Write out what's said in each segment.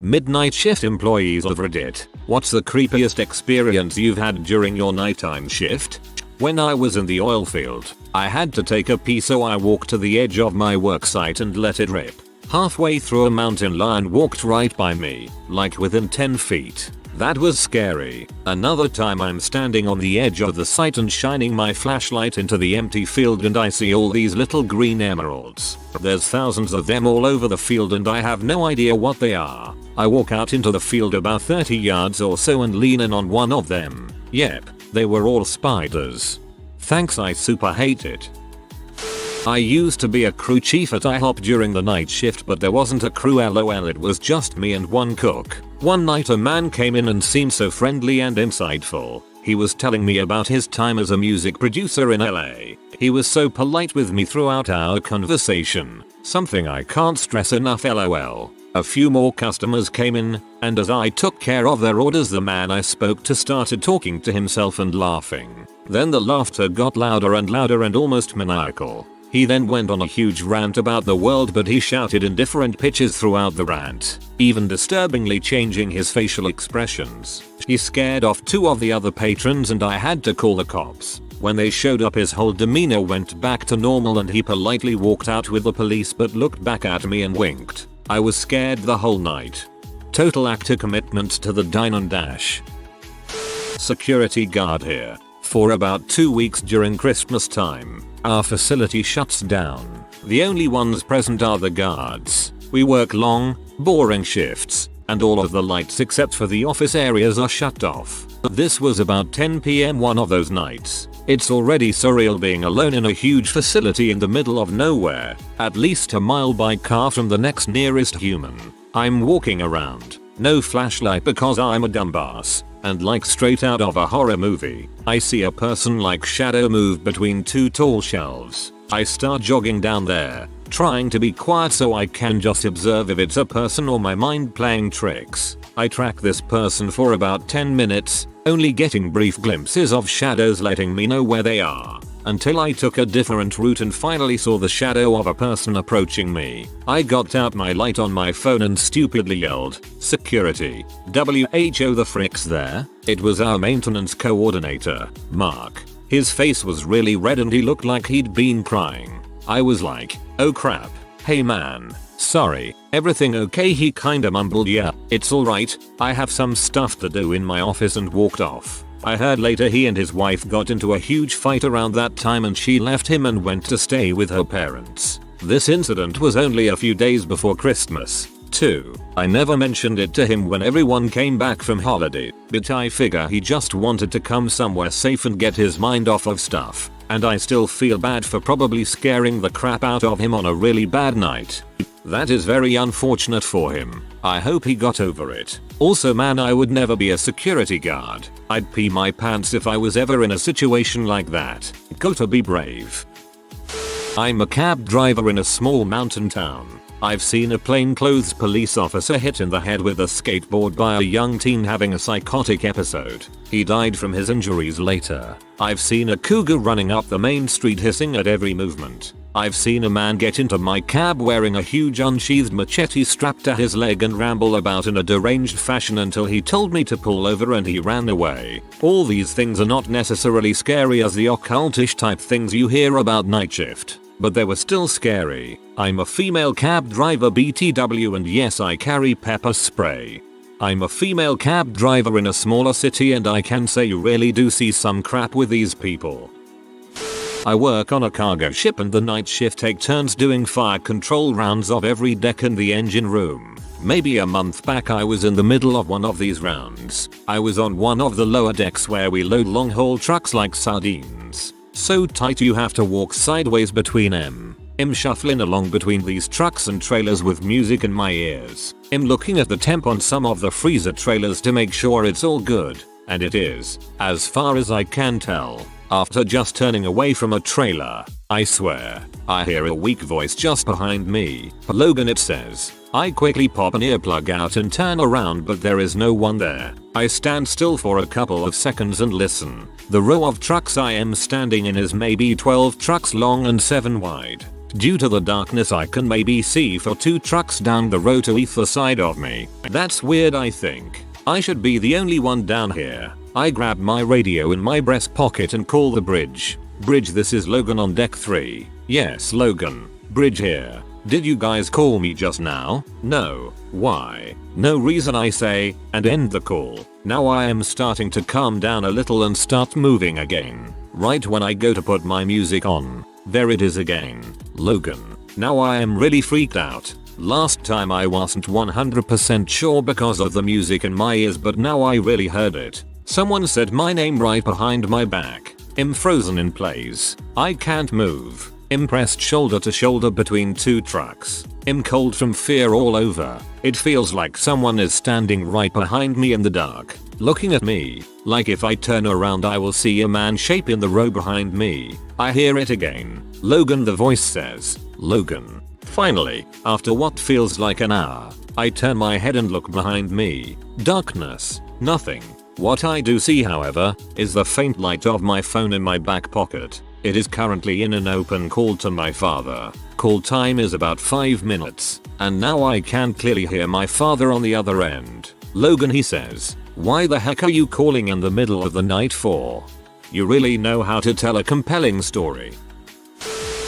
Midnight shift employees of Reddit. What's the creepiest experience you've had during your nighttime shift? When I was in the oil field, I had to take a pee, so I walked to the edge of my work site and let it rip. Halfway through, a mountain lion walked right by me, like within 10 feet. That was scary. Another time I'm standing on the edge of the site and shining my flashlight into the empty field, and I see all these little green emeralds. There's thousands of them all over the field and I have no idea what they are. I walk out into the field about 30 yards or so and lean in on one of them. Yep, they were all spiders. Thanks, I super hate it. I used to be a crew chief at IHOP during the night shift, but there wasn't a crew, lol, it was just me and one cook. One night a man came in and seemed so friendly and insightful. He was telling me about his time as a music producer in LA. He was so polite with me throughout our conversation. Something I can't stress enough, lol. A few more customers came in, and as I took care of their orders, the man I spoke to started talking to himself and laughing. Then the laughter got louder and louder and almost maniacal. He then went on a huge rant about the world, but he shouted in different pitches throughout the rant, even disturbingly changing his facial expressions. He scared off 2 of the other patrons and I had to call the cops. When they showed up, his whole demeanor went back to normal and he politely walked out with the police but looked back at me and winked. I was scared the whole night. Total actor commitment to the dine and dash. Security guard here. For about 2 weeks during Christmas time, our facility shuts down. The only ones present are the guards. We work long, boring shifts, and all of the lights except for the office areas are shut off. This was about 10 PM one of those nights. It's already surreal being alone in a huge facility in the middle of nowhere, at least a mile by car from the next nearest human. I'm walking around, no flashlight because I'm a dumbass, and like straight out of a horror movie, I see a person-like shadow move between 2 tall shelves. I start jogging down there, trying to be quiet so I can just observe if it's a person or my mind playing tricks. I track this person for about 10 minutes, only getting brief glimpses of shadows letting me know where they are, until I took a different route and finally saw the shadow of a person approaching me. I got out my light on my phone and stupidly yelled, "Security, WHO, the frick's there?" It was our maintenance coordinator, Mark. His face was really red and he looked like he'd been crying. I was like, "Oh crap, hey man, sorry, everything okay?" He kinda mumbled, "Yeah, it's alright, I have some stuff to do in my office," and walked off. I heard later he and his wife got into a huge fight around that time and she left him and went to stay with her parents. This incident was only a few days before Christmas, too. I never mentioned it to him when everyone came back from holiday, but I figure he just wanted to come somewhere safe and get his mind off of stuff. And I still feel bad for probably scaring the crap out of him on a really bad night. That is very unfortunate for him. I hope he got over it. Also, man, I would never be a security guard. I'd pee my pants if I was ever in a situation like that. Gotta be brave. I'm a cab driver in a small mountain town. I've seen a plainclothes police officer hit in the head with a skateboard by a young teen having a psychotic episode. He died from his injuries later. I've seen a cougar running up the main street hissing at every movement. I've seen a man get into my cab wearing a huge unsheathed machete strapped to his leg and ramble about in a deranged fashion until he told me to pull over and he ran away. All these things are not necessarily scary as the occultish type things you hear about night shift, but they were still scary. I'm a female cab driver BTW, and yes, I carry pepper spray. I'm a female cab driver in a smaller city and I can say you really do see some crap with these people. I work on a cargo ship and the night shift take turns doing fire control rounds of every deck in the engine room. Maybe a month back I was in the middle of one of these rounds. I was on one of the lower decks where we load long haul trucks like sardines. So tight you have to walk sideways between them. I'm shuffling along between these trucks and trailers with music in my ears. I'm looking at the temp on some of the freezer trailers to make sure it's all good. And it is, as far as I can tell. After just turning away from a trailer, I swear, I hear a weak voice just behind me. "Logan," it says. I quickly pop an earplug out and turn around, but there is no one there. I stand still for a couple of seconds and listen. The row of trucks I am standing in is maybe 12 trucks long and 7 wide. Due to the darkness I can maybe see for 2 trucks down the road to either side of me. That's weird, I think. I should be the only one down here. I grab my radio in my breast pocket and call the bridge. Bridge, this is Logan on deck 3. Yes, Logan. Bridge here. Did you guys call me just now? No. Why? No reason, I say, and end the call. Now I am starting to calm down a little and start moving again. Right when I go to put my music on, there it is again. Logan. Now I am really freaked out. Last time I wasn't 100% sure because of the music in my ears, but now I really heard it. Someone said my name right behind my back. I'm frozen in place. I can't move. I'm pressed shoulder to shoulder between 2 trucks. I'm cold from fear all over. It feels like someone is standing right behind me in the dark, looking at me. Like if I turn around I will see a man shape in the row behind me. I hear it again. Logan, the voice says. Logan. Finally, after what feels like an hour, I turn my head and look behind me. Darkness. Nothing. What I do see, however, is the faint light of my phone in my back pocket. It is currently in an open call to my father. Call time is about 5 minutes, and now I can clearly hear my father on the other end. Logan, he says, why the heck are you calling in the middle of the night for? You really know how to tell a compelling story.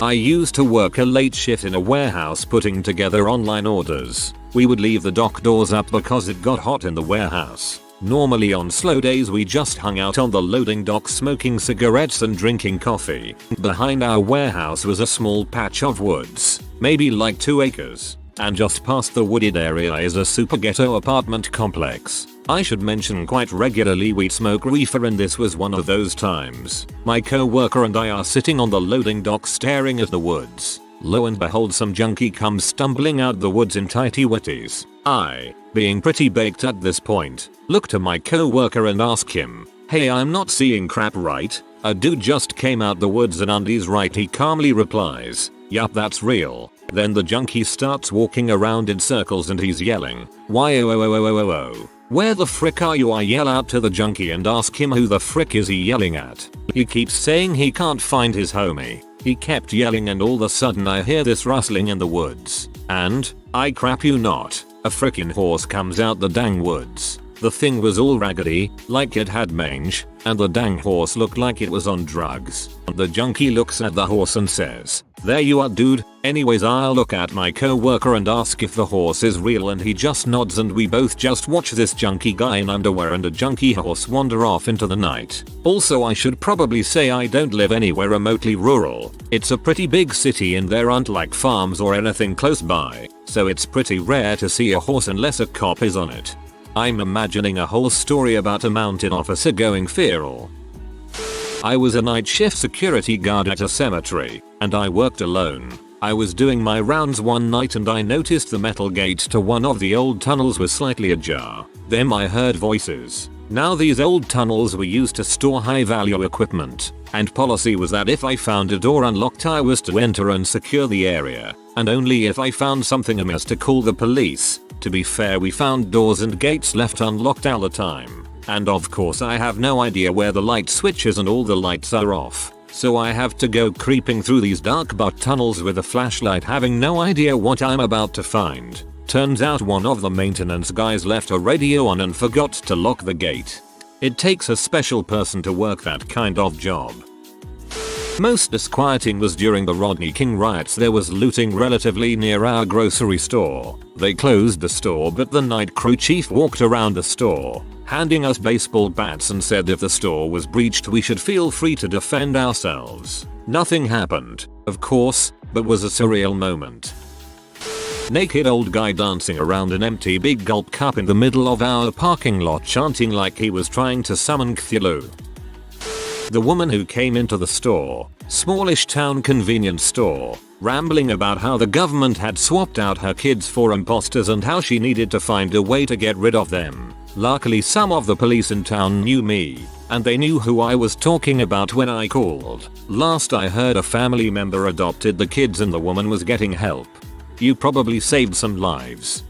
I used to work a late shift in a warehouse putting together online orders. We would leave the dock doors up because it got hot in the warehouse. Normally on slow days we just hung out on the loading dock smoking cigarettes and drinking coffee. Behind our warehouse was a small patch of woods, maybe like 2 acres. And just past the wooded area is a super ghetto apartment complex. I should mention quite regularly we smoke reefer, and this was one of those times. My co-worker and I are sitting on the loading dock staring at the woods. Lo and behold, some junkie comes stumbling out the woods in tighty whities. I, being pretty baked at this point, look to my co-worker and ask him, hey, I'm not seeing crap right? A dude just came out the woods in undies, right? He calmly replies, yup, that's real. Then the junkie starts walking around in circles and he's yelling, why oh. Where the frick are you? I yell out to the junkie and ask him who the frick is he yelling at. He keeps saying he can't find his homie. He kept yelling and all of a sudden I hear this rustling in the woods. And, I crap you not, a frickin' horse comes out the dang woods. The thing was all raggedy, like it had mange, and the dang horse looked like it was on drugs. The junkie looks at the horse and says, there you are, dude. Anyways, I'll look at my co-worker and ask if the horse is real, and he just nods, and we both just watch this junkie guy in underwear and a junkie horse wander off into the night. Also, I should probably say I don't live anywhere remotely rural. It's a pretty big city and there aren't like farms or anything close by, so it's pretty rare to see a horse unless a cop is on it. I'm imagining a whole story about a mounted officer going feral. I was a night shift security guard at a cemetery, and I worked alone. I was doing my rounds one night and I noticed the metal gate to one of the old tunnels was slightly ajar. Then I heard voices. Now these old tunnels were used to store high value equipment, and policy was that if I found a door unlocked I was to enter and secure the area, and only if I found something amiss to call the police. To be fair, we found doors and gates left unlocked all the time. And of course I have no idea where the light switch is and all the lights are off. So I have to go creeping through these dark butt tunnels with a flashlight, having no idea what I'm about to find. Turns out one of the maintenance guys left a radio on and forgot to lock the gate. It takes a special person to work that kind of job. Most disquieting was during the Rodney King riots. There was looting relatively near our grocery store. They closed the store, but the night crew chief walked around the store, handing us baseball bats and said if the store was breached we should feel free to defend ourselves. Nothing happened, of course, but was a surreal moment. Naked old guy dancing around an empty big gulp cup in the middle of our parking lot, chanting like he was trying to summon Cthulhu. The woman who came into the store, smallish town convenience store, rambling about how the government had swapped out her kids for imposters and how she needed to find a way to get rid of them. Luckily some of the police in town knew me, and they knew who I was talking about when I called. Last I heard, a family member adopted the kids and the woman was getting help. You probably saved some lives.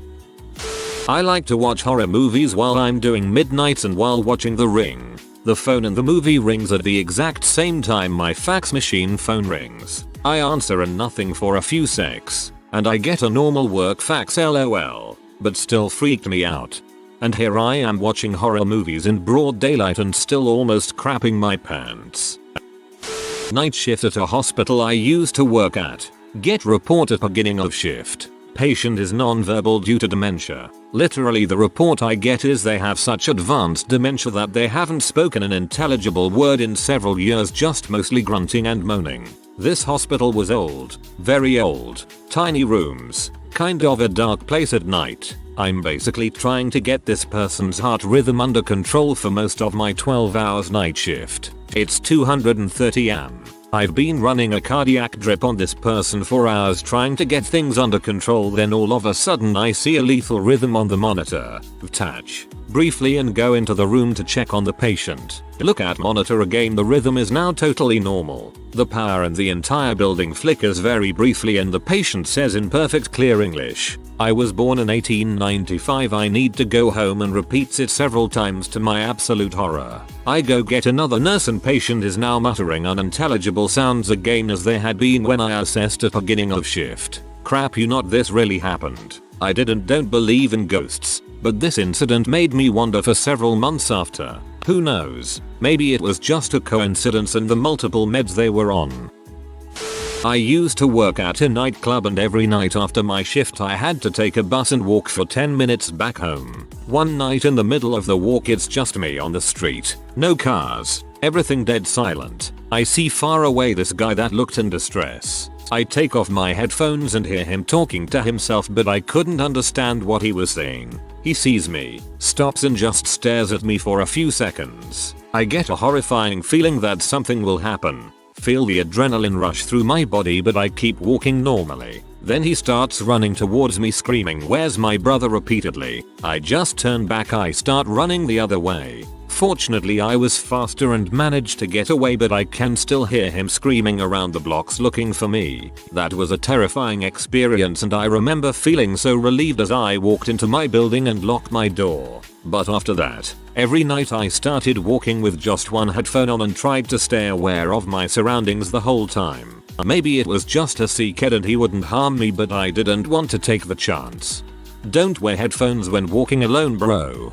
I like to watch horror movies while I'm doing midnights and while watching The Ring. The phone in the movie rings at the exact same time my fax machine phone rings. I answer and nothing for a few secs, and I get a normal work fax lol, but still freaked me out. And here I am watching horror movies in broad daylight and still almost crapping my pants. Night shift at a hospital I used to work at. Get report at beginning of shift. Patient is non-verbal due to dementia. Literally the report I get is they have such advanced dementia that they haven't spoken an intelligible word in several years, just mostly grunting and moaning. This hospital was old. Very old. Tiny rooms. Kind of a dark place at night. I'm basically trying to get this person's heart rhythm under control for most of my 12 hours night shift. It's 230 am. I've been running a cardiac drip on this person for hours trying to get things under control, then all of a sudden I see a lethal rhythm on the monitor. Touch briefly and go into the room to check on the patient. Look at monitor again, the rhythm is now totally normal. The power in the entire building flickers very briefly and the patient says in perfect clear English, "I was born in 1895, I need to go home," and repeats it several times to my absolute horror. I go get another nurse and patient is now muttering unintelligible sounds again as they had been when I assessed at beginning of shift. Crap, you not, this really happened. I don't believe in ghosts, but this incident made me wonder for several months after. Who knows, maybe it was just a coincidence and the multiple meds they were on. I used to work at a nightclub and every night after my shift I had to take a bus and walk for 10 minutes back home. One night in the middle of the walk it's just me on the street. No cars. Everything dead silent. I see far away this guy that looked in distress. I take off my headphones and hear him talking to himself, but I couldn't understand what he was saying. He sees me, stops and just stares at me for a few seconds. I get a horrifying feeling that something will happen. Feel the adrenaline rush through my body, but I keep walking normally. Then he starts running towards me screaming, "Where's my brother?" repeatedly. I just turn back, I start running the other way. Fortunately I was faster and managed to get away, but I can still hear him screaming around the blocks looking for me. That was a terrifying experience and I remember feeling so relieved as I walked into my building and locked my door. But after that, every night I started walking with just one headphone on and tried to stay aware of my surroundings the whole time. Maybe it was just a sea kid and he wouldn't harm me, but I didn't want to take the chance. Don't wear headphones when walking alone, bro.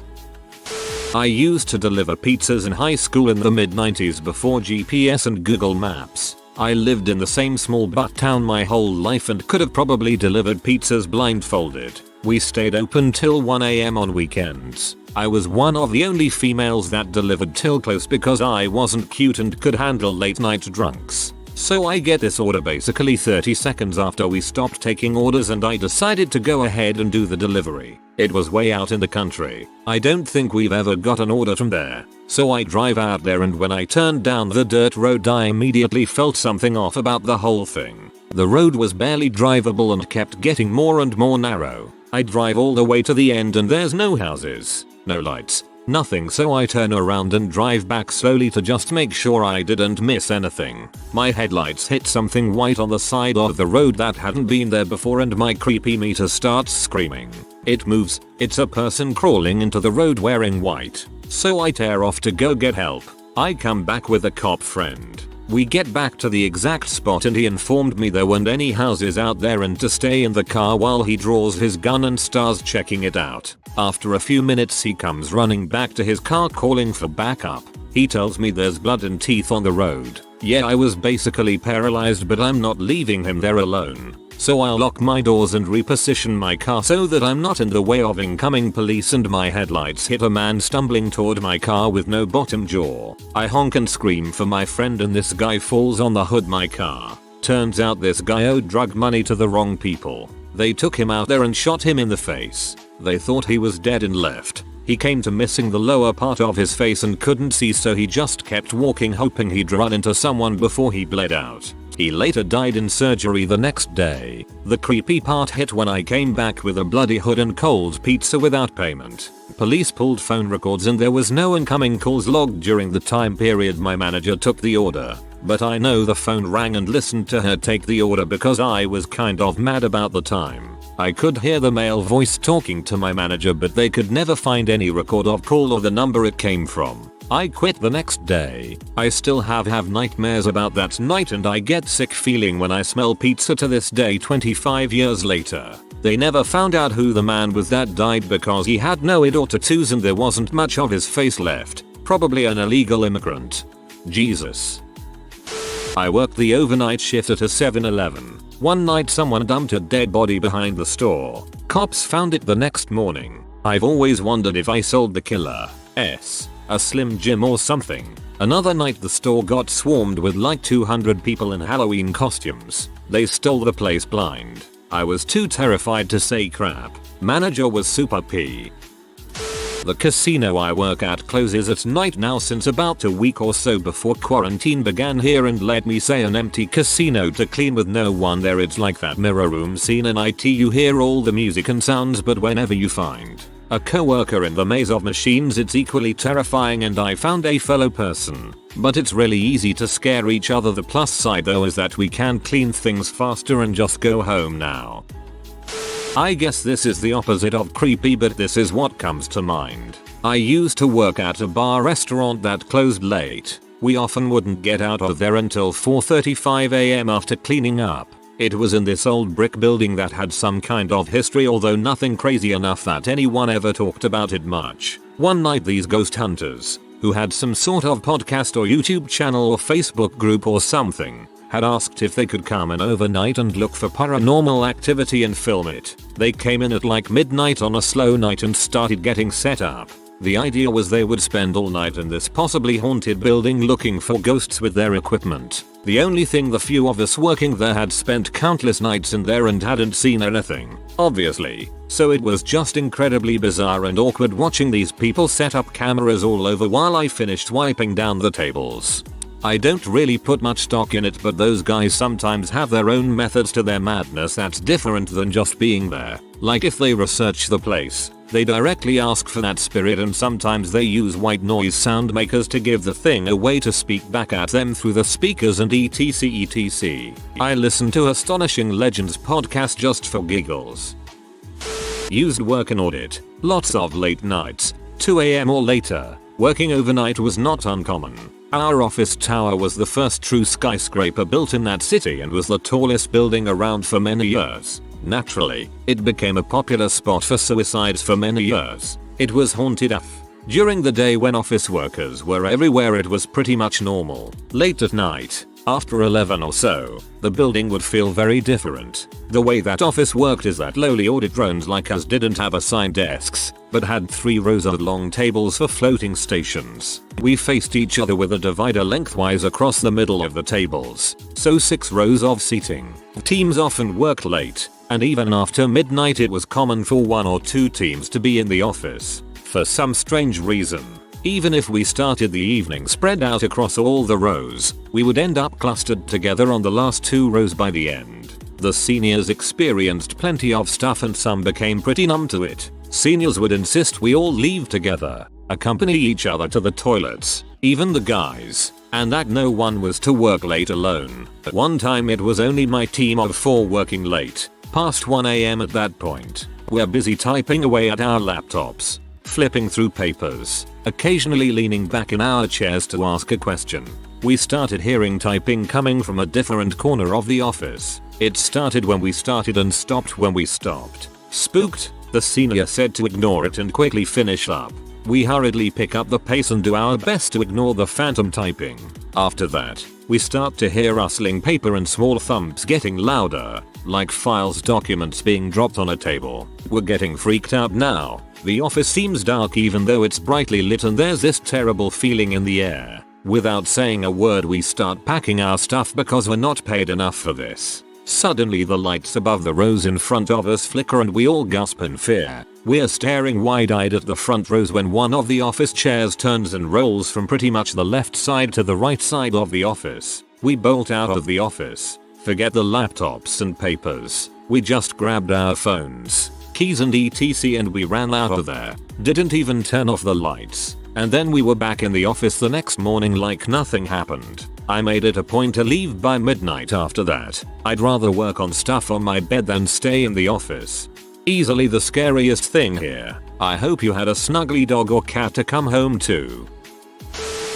I used to deliver pizzas in high school in the mid-90s before GPS and Google Maps. I lived in the same small butt town my whole life and could have probably delivered pizzas blindfolded. We stayed open till 1 am on weekends. I was one of the only females that delivered till close because I wasn't cute and could handle late night drunks. So I get this order basically 30 seconds after we stopped taking orders and I decided to go ahead and do the delivery. It was way out in the country. I don't think we've ever got an order from there. So I drive out there and when I turned down the dirt road I immediately felt something off about the whole thing. The road was barely drivable and kept getting more and more narrow. I drive all the way to the end and there's no houses, no lights, nothing, so I turn around and drive back slowly to just make sure I didn't miss anything. My headlights hit something white on the side of the road that hadn't been there before and my creepy meter starts screaming. It moves, it's a person crawling into the road wearing white. So I tear off to go get help. I come back with a cop friend. We get back to the exact spot and he informed me there weren't any houses out there and to stay in the car while he draws his gun and starts checking it out. After a few minutes he comes running back to his car calling for backup. He tells me there's blood and teeth on the road. Yeah, I was basically paralyzed, but I'm not leaving him there alone. So I'll lock my doors and reposition my car so that I'm not in the way of incoming police, and my headlights hit a man stumbling toward my car with no bottom jaw. I honk and scream for my friend and this guy falls on the hood my car. Turns out this guy owed drug money to the wrong people. They took him out there and shot him in the face. They thought he was dead and left. He came to missing the lower part of his face and couldn't see, so he just kept walking hoping he'd run into someone before he bled out. He later died in surgery the next day. The creepy part hit when I came back with a bloody hood and cold pizza without payment. Police pulled phone records and there was no incoming calls logged during the time period my manager took the order. But I know the phone rang and listened to her take the order because I was kind of mad about the time. I could hear the male voice talking to my manager, but they could never find any record of call or the number it came from. I quit the next day. I still have nightmares about that night and I get sick feeling when I smell pizza to this day 25 years later. They never found out who the man was that died because he had no id or tattoos and there wasn't much of his face left. Probably an illegal immigrant. Jesus. I worked the overnight shift at a 7-Eleven. One night someone dumped a dead body behind the store. Cops found it the next morning. I've always wondered if I sold the killer a Slim Jim or something. Another night the store got swarmed with like 200 people in Halloween costumes. They stole the place blind. I was too terrified to say crap. Manager was super P. The casino I work at closes at night now since about a week or so before quarantine began here, and let me say an empty casino to clean with no one there. It's like that mirror room scene in IT. You hear all the music and sounds, but whenever you find a coworker in the maze of machines it's equally terrifying, and I found a fellow person. But it's really easy to scare each other. The plus side though is that we can clean things faster and just go home now. I guess this is the opposite of creepy, but this is what comes to mind. I used to work at a bar restaurant that closed late. We often wouldn't get out of there until 4:35 AM after cleaning up. It was in this old brick building that had some kind of history, although nothing crazy enough that anyone ever talked about it much. One night these ghost hunters, who had some sort of podcast or YouTube channel or Facebook group or something, had asked if they could come in overnight and look for paranormal activity and film it. They came in at like midnight on a slow night and started getting set up. The idea was they would spend all night in this possibly haunted building looking for ghosts with their equipment. The only thing, the few of us working there had spent countless nights in there and hadn't seen anything, obviously. So it was just incredibly bizarre and awkward watching these people set up cameras all over while I finished wiping down the tables. I don't really put much stock in it, but those guys sometimes have their own methods to their madness that's different than just being there. Like if they research the place, they directly ask for that spirit, and sometimes they use white noise sound makers to give the thing a way to speak back at them through the speakers and etc. I listen to Astonishing Legends podcast just for giggles. Used work and audit. Lots of late nights, 2 AM or later. Working overnight was not uncommon. Our office tower was the first true skyscraper built in that city and was the tallest building around for many years. Naturally, it became a popular spot for suicides for many years. It was haunted AF. During the day when office workers were everywhere it was pretty much normal. Late at night, after 11 or so, the building would feel very different. The way that office worked is that lowly audit drones like us didn't have assigned desks, but had 3 rows of long tables for floating stations. We faced each other with a divider lengthwise across the middle of the tables, so 6 rows of seating. Teams often worked late, and even after midnight it was common for 1 or 2 teams to be in the office. For some strange reason, even if we started the evening spread out across all the rows, we would end up clustered together on the last 2 rows by the end. The seniors experienced plenty of stuff and some became pretty numb to it. Seniors would insist we all leave together, accompany each other to the toilets, even the guys, and that no one was to work late alone. At one time it was only my team of 4 working late, past 1 AM at that point. We're busy typing away at our laptops, flipping through papers, occasionally leaning back in our chairs to ask a question. We started hearing typing coming from a different corner of the office. It started when we started and stopped when we stopped. Spooked, the senior said to ignore it and quickly finish up. We hurriedly pick up the pace and do our best to ignore the phantom typing. After that, we start to hear rustling paper and small thumps getting louder, like files, documents being dropped on a table. We're getting freaked out now. The office seems dark even though it's brightly lit, and there's this terrible feeling in the air. Without saying a word we start packing our stuff because we're not paid enough for this. Suddenly the lights above the rows in front of us flicker and we all gasp in fear. We're staring wide-eyed at the front rows when one of the office chairs turns and rolls from pretty much the left side to the right side of the office. We bolt out of the office. Forget the laptops and papers. We just grabbed our phones, keys and etc. and we ran out of there. Didn't even turn off the lights. And then we were back in the office the next morning like nothing happened. I made it a point to leave by midnight after that. I'd rather work on stuff on my bed than stay in the office. Easily the scariest thing here. I hope you had a snuggly dog or cat to come home to.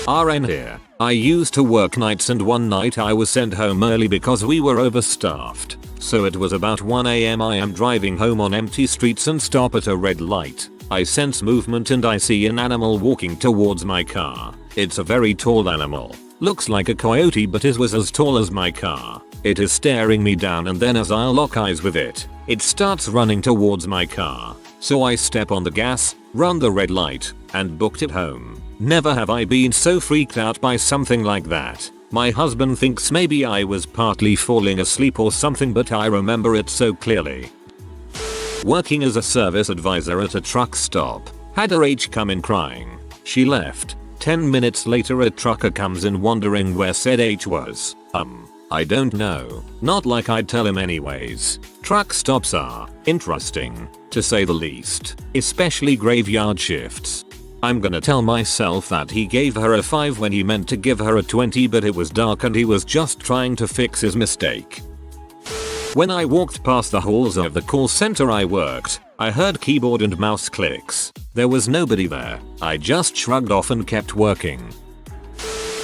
RN here. I used to work nights and one night I was sent home early because we were overstaffed. So it was about 1 AM. I am driving home on empty streets and stop at a red light. I sense movement and I see an animal walking towards my car. It's a very tall animal. Looks like a coyote but it was as tall as my car. It is staring me down and then as I lock eyes with it, it starts running towards my car. So I step on the gas, run the red light, and booked it home. Never have I been so freaked out by something like that. My husband thinks maybe I was partly falling asleep or something but I remember it so clearly. Working as a service advisor at a truck stop. Had her H come in crying. She left. 10 minutes later a trucker comes in wondering where said H was. I don't know. Not like I'd tell him anyways. Truck stops are interesting, to say the least. Especially graveyard shifts. I'm gonna tell myself that he gave her a 5 when he meant to give her a 20 but it was dark and he was just trying to fix his mistake. When I walked past the halls of the call center I worked, I heard keyboard and mouse clicks. There was nobody there. I just shrugged off and kept working.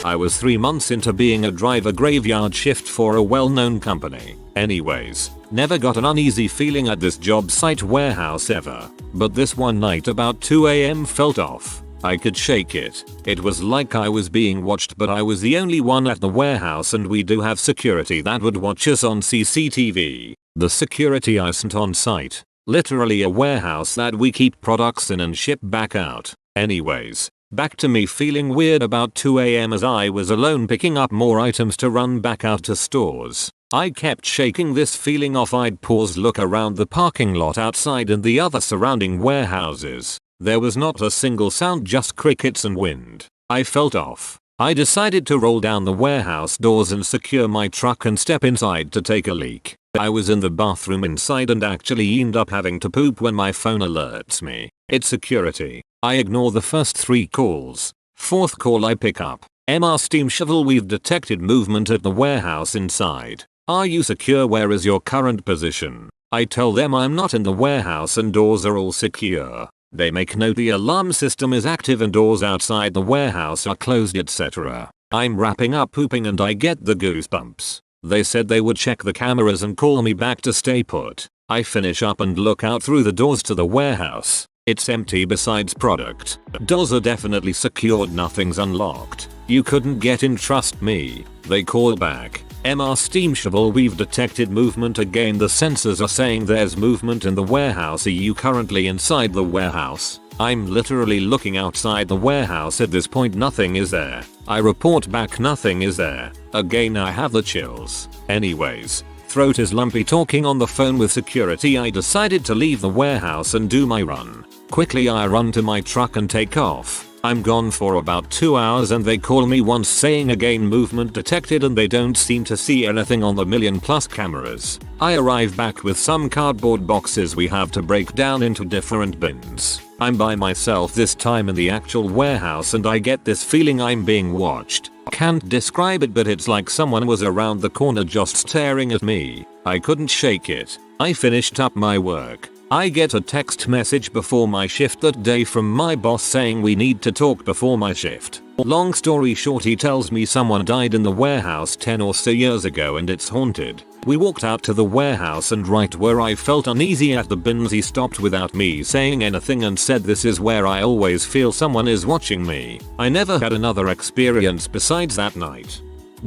I was 3 months into being a driver graveyard shift for a well-known company. Anyways, never got an uneasy feeling at this job site warehouse ever. But this one night about 2 AM felt off. I could shake it. It was like I was being watched but I was the only one at the warehouse and we do have security that would watch us on CCTV. The security isn't on site. Literally a warehouse that we keep products in and ship back out. Anyways, back to me feeling weird about 2 AM as I was alone picking up more items to run back out to stores. I kept shaking this feeling off. I'd pause, look around the parking lot outside and the other surrounding warehouses. There was not a single sound, just crickets and wind. I felt off. I decided to roll down the warehouse doors and secure my truck and step inside to take a leak. I was in the bathroom inside and actually end up having to poop when my phone alerts me. It's security. I ignore the first 3 calls. 4th call I pick up. MR Steam Shovel, we've detected movement at the warehouse inside. Are you secure? Where is your current position? I tell them I'm not in the warehouse and doors are all secure. They make note the alarm system is active and doors outside the warehouse are closed, etc. I'm wrapping up pooping and I get the goosebumps. They said they would check the cameras and call me back to stay put. I finish up and look out through the doors to the warehouse. It's empty besides product. Doors are definitely secured, nothing's unlocked. You couldn't get in, trust me. They call back. MR Steam Shovel, we've detected movement again. The sensors are saying there's movement in the warehouse. Are you currently inside the warehouse? I'm literally looking outside the warehouse at this point. Nothing is there. I report back, nothing is there. Again I have the chills. Anyways, throat is lumpy. Talking on the phone with security, I decided to leave the warehouse and do my run. Quickly I run to my truck and take off. I'm gone for about 2 hours and they call me once saying again movement detected and they don't seem to see anything on the million+ cameras. I arrive back with some cardboard boxes we have to break down into different bins. I'm by myself this time in the actual warehouse and I get this feeling I'm being watched. Can't describe it but it's like someone was around the corner just staring at me. I couldn't shake it. I finished up my work. I get a text message before my shift that day from my boss saying we need to talk before my shift. Long story short, he tells me someone died in the warehouse 10 or so years ago and it's haunted. We walked out to the warehouse and right where I felt uneasy at the bins he stopped without me saying anything and said, this is where I always feel someone is watching me. I never had another experience besides that night.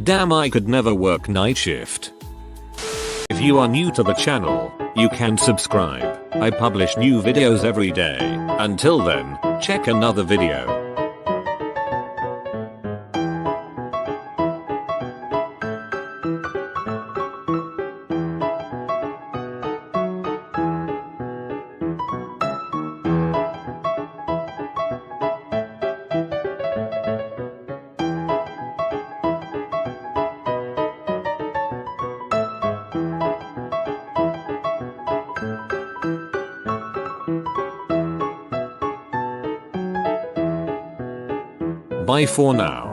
Damn, I could never work night shift. If you are new to the channel, you can subscribe. I publish new videos every day. Until then, check another video. Bye for now.